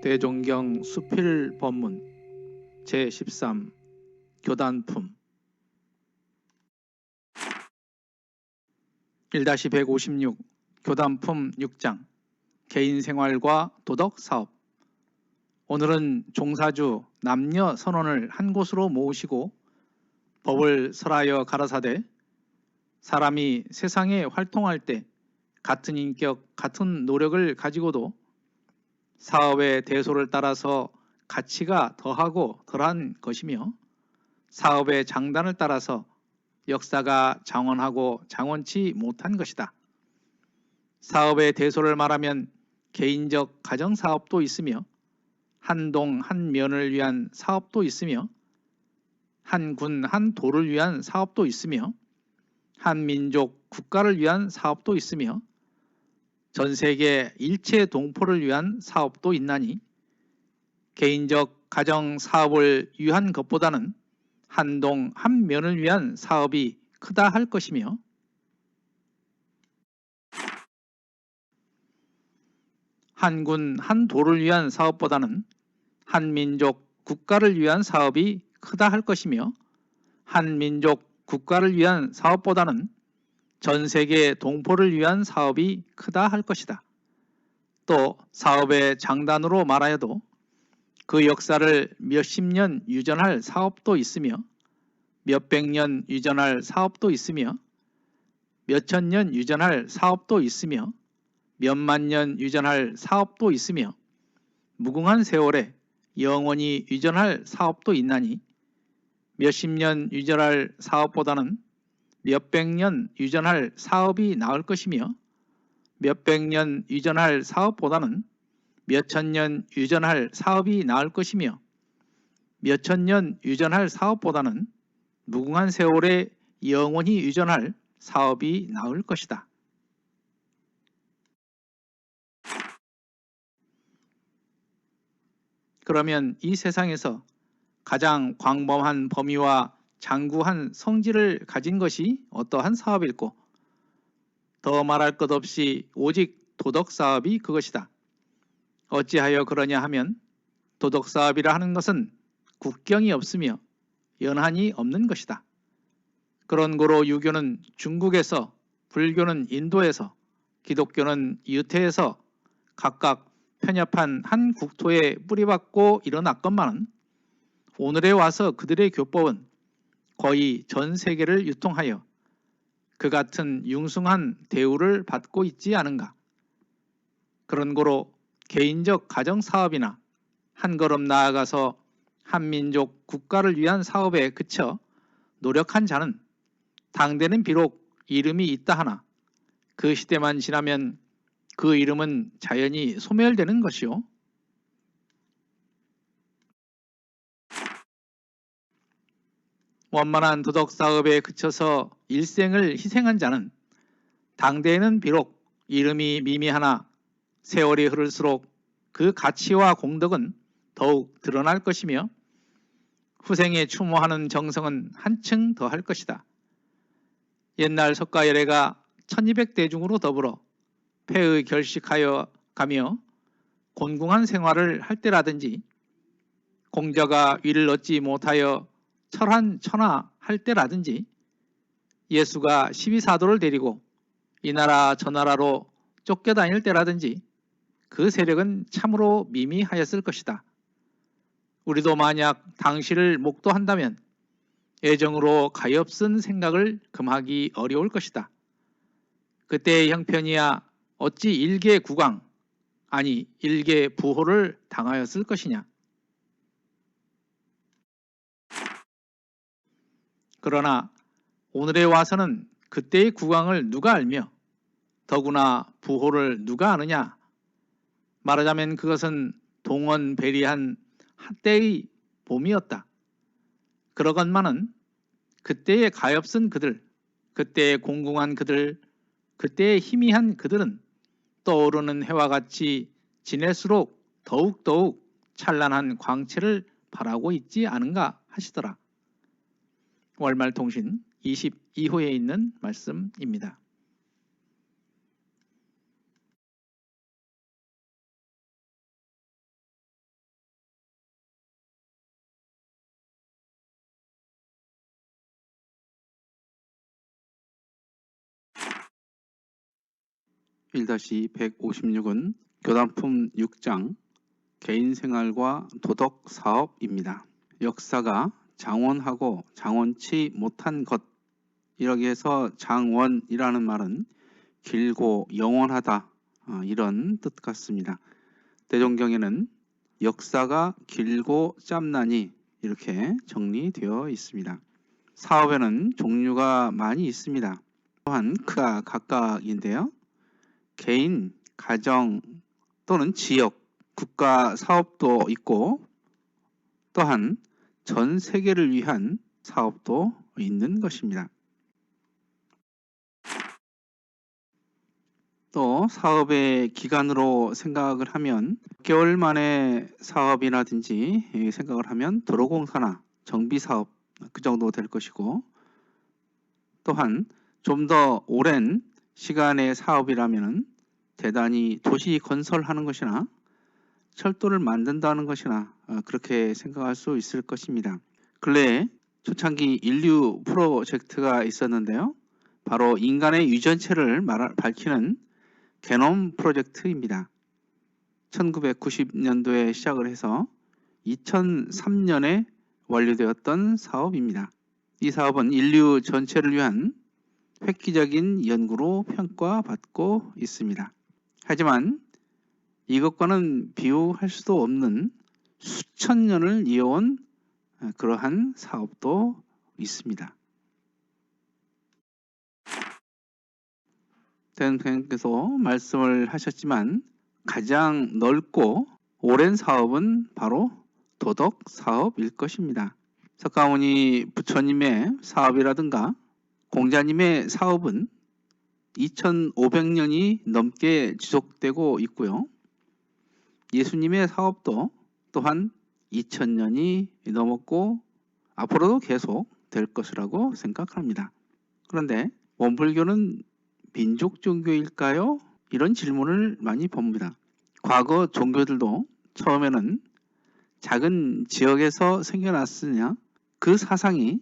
대종경 수필법문 제13 교단품 1-156 교단품 6장 개인생활과 도덕사업. 오늘은 종사주 남녀 선원을 한 곳으로 모으시고 법을 설하여 가라사대 사람이 세상에 활동할 때 같은 인격, 같은 노력을 가지고도 사업의 대소를 따라서 가치가 더하고 덜한 것이며 사업의 장단을 따라서 역사가 장원하고 장원치 못한 것이다. 사업의 대소를 말하면 개인적 가정사업도 있으며 한 동 한 면을 위한 사업도 있으며 한 군 한 도를 위한 사업도 있으며 한 민족 국가를 위한 사업도 있으며 전 세계 일체 동포를 위한 사업도 있나니 개인적 가정 사업을 위한 것보다는 한 동 한 면을 위한 사업이 크다 할 것이며 한 군 한 도를 위한 사업보다는 한 민족 국가를 위한 사업이 크다 할 것이며 한 민족 국가를 위한 사업보다는 전 세계 동포를 위한 사업이 크다 할 것이다. 또 사업의 장단으로 말하여도 그 역사를 몇십 년 유전할 사업도 있으며 몇백 년 유전할 사업도 있으며 몇천 년 유전할 사업도 있으며 몇만 년 유전할 사업도 있으며 무궁한 세월에 영원히 유전할 사업도 있나니 몇십 년 유전할 사업보다는 몇백 년 유전할 사업이 나을 것이며 몇백 년 유전할 사업보다는 몇천 년 유전할 사업이 나을 것이며 몇천 년 유전할 사업보다는 무궁한 세월에 영원히 유전할 사업이 나을 것이다. 그러면 이 세상에서 가장 광범한 범위와 장구한 성질을 가진 것이 어떠한 사업일꼬? 더 말할 것 없이 오직 도덕사업이 그것이다. 어찌하여 그러냐 하면 도덕사업이라 하는 것은 국경이 없으며 연한이 없는 것이다. 그런 고로 유교는 중국에서, 불교는 인도에서, 기독교는 유태에서 각각 편협한 한 국토에 뿌리박고 일어났건만은 오늘에 와서 그들의 교법은 거의 전 세계를 유통하여 그 같은 융숭한 대우를 받고 있지 않은가. 그런 고로 개인적 가정사업이나 한 걸음 나아가서 한민족 국가를 위한 사업에 그쳐 노력한 자는 당대는 비록 이름이 있다 하나 그 시대만 지나면 그 이름은 자연히 소멸되는 것이요. 원만한 도덕사업에 그쳐서 일생을 희생한 자는 당대에는 비록 이름이 미미하나 세월이 흐를수록 그 가치와 공덕은 더욱 드러날 것이며 후생에 추모하는 정성은 한층 더할 것이다. 옛날 석가열애가 1200대중으로 더불어 폐의 결식하여 가며 곤궁한 생활을 할 때라든지 공자가 위를 얻지 못하여 철한천하 할 때라든지 예수가 12사도를 데리고 이 나라 저 나라로 쫓겨다닐 때라든지 그 세력은 참으로 미미하였을 것이다. 우리도 만약 당시를 목도한다면 애정으로 가엾은 생각을 금하기 어려울 것이다. 그때의 형편이야 어찌 일개 국왕 아니 일개 부호를 당하였을 것이냐. 그러나 오늘에 와서는 그때의 국왕을 누가 알며 더구나 부호를 누가 아느냐. 말하자면 그것은 동원배리한 한때의 봄이었다. 그러건만은 그때의 가엾은 그들, 그때의 공공한 그들, 그때의 희미한 그들은 떠오르는 해와 같이 지낼수록 더욱더욱 찬란한 광채를 발하고 있지 않은가 하시더라. 월말통신 22호에 있는 말씀입니다. (1-156은) 교단품 6장 개인생활과 도덕사업입니다. 역사가 장원하고 장원치 못한 것, 여기에서 장원이라는 말은 길고 영원하다, 이런 뜻 같습니다. 대종경에는 역사가 길고 짧나니 이렇게 정리되어 있습니다. 사업에는 종류가 많이 있습니다. 또한 크가 각각인데요. 개인, 가정 또는 지역, 국가 사업도 있고 또한 전 세계를 위한 사업도 있는 것입니다. 또 사업의 기간으로 생각을 하면 몇 개월 만에 사업이라든지 생각을 하면 도로공사나 정비사업 그 정도 될 것이고, 또한 좀 더 오랜 시간의 사업이라면 대단히 도시 건설하는 것이나 철도를 만든다는 것이나 그렇게 생각할 수 있을 것입니다. 근래에 초창기 인류 프로젝트가 있었는데요. 바로 인간의 유전체를 밝히는 게놈 프로젝트입니다. 1990년도에 시작을 해서 2003년에 완료되었던 사업입니다. 이 사업은 인류 전체를 위한 획기적인 연구로 평가받고 있습니다. 하지만 이것과는 비교할 수도 없는 수천 년을 이어온 그러한 사업도 있습니다. 대통령께서 말씀을 하셨지만 가장 넓고 오랜 사업은 바로 도덕 사업일 것입니다. 석가모니 부처님의 사업이라든가 공자님의 사업은 2500년이 넘게 지속되고 있고요. 예수님의 사업도 또한 2000년이 넘었고 앞으로도 계속 될 것이라고 생각합니다. 그런데 원불교는 민족 종교일까요? 이런 질문을 많이 봅니다. 과거 종교들도 처음에는 작은 지역에서 생겨났으냐, 그 사상이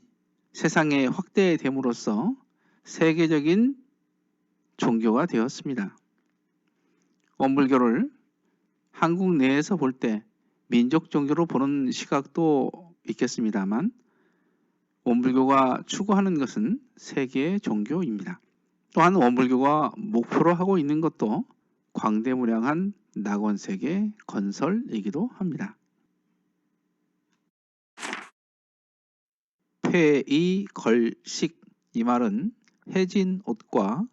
세상에 확대됨으로써 세계적인 종교가 되었습니다. 원불교를 한국 내에서 볼 때 민족 종교로 보는 시각도 있겠습니다만 원불교가 추구하는 것은 세계의 종교입니다. 또한 원불교가 목표로 하고 있는 것도 광대무량한 낙원세계 건설이기도 합니다. 폐의걸식, 이 말은 해진 옷과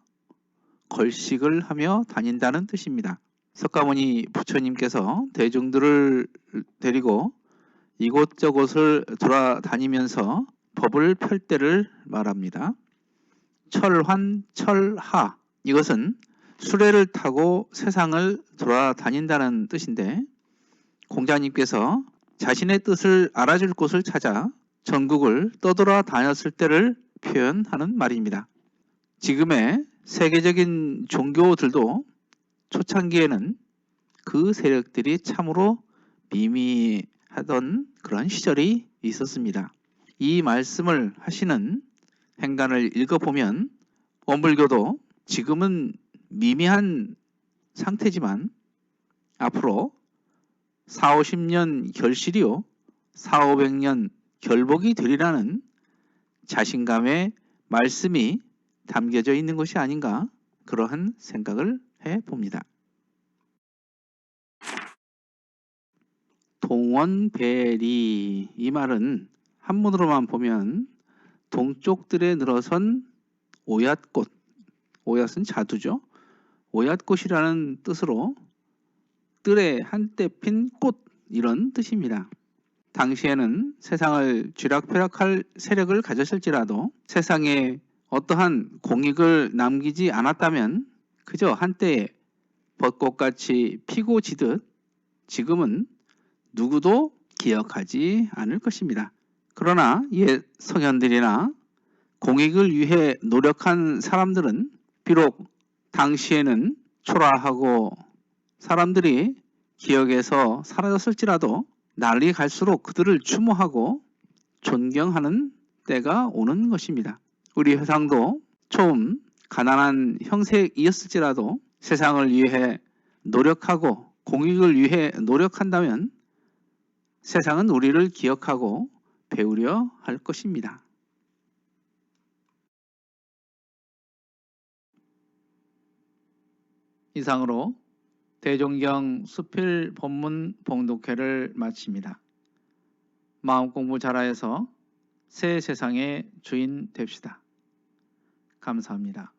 걸식을 하며 다닌다는 뜻입니다. 석가모니 부처님께서 대중들을 데리고 이곳저곳을 돌아다니면서 법을 펼 때를 말합니다. 철환, 철하, 이것은 수레를 타고 세상을 돌아다닌다는 뜻인데, 공자님께서 자신의 뜻을 알아줄 곳을 찾아 전국을 떠돌아다녔을 때를 표현하는 말입니다. 지금의 세계적인 종교들도 초창기에는 그 세력들이 참으로 미미하던 그런 시절이 있었습니다. 이 말씀을 하시는 행간을 읽어보면 원불교도 지금은 미미한 상태지만 앞으로 40-50년 결실이요 400-500년 결복이 되리라는 자신감의 말씀이 담겨져 있는 것이 아닌가, 그러한 생각을 해봅니다. 동원배리, 이 말은 한문으로만 보면 동쪽들에 늘어선 오얏꽃, 오얏은 자두죠. 오얏꽃이라는 뜻으로 뜰에 한때 핀 꽃, 이런 뜻입니다. 당시에는 세상을 쥐락펴락할 세력을 가졌을지라도 세상에 어떠한 공익을 남기지 않았다면 그저 한때에 벚꽃같이 피고 지듯 지금은 누구도 기억하지 않을 것입니다. 그러나 옛 성현들이나 공익을 위해 노력한 사람들은 비록 당시에는 초라하고 사람들이 기억에서 사라졌을지라도 날이 갈수록 그들을 추모하고 존경하는 때가 오는 것입니다. 우리 회상도 처음 가난한 형색이었을지라도 세상을 위해 노력하고 공익을 위해 노력한다면 세상은 우리를 기억하고 배우려 할 것입니다. 이상으로 대종경 수필 본문 봉독회를 마칩니다. 마음공부 잘하여서 새 세상의 주인 됩시다. 감사합니다.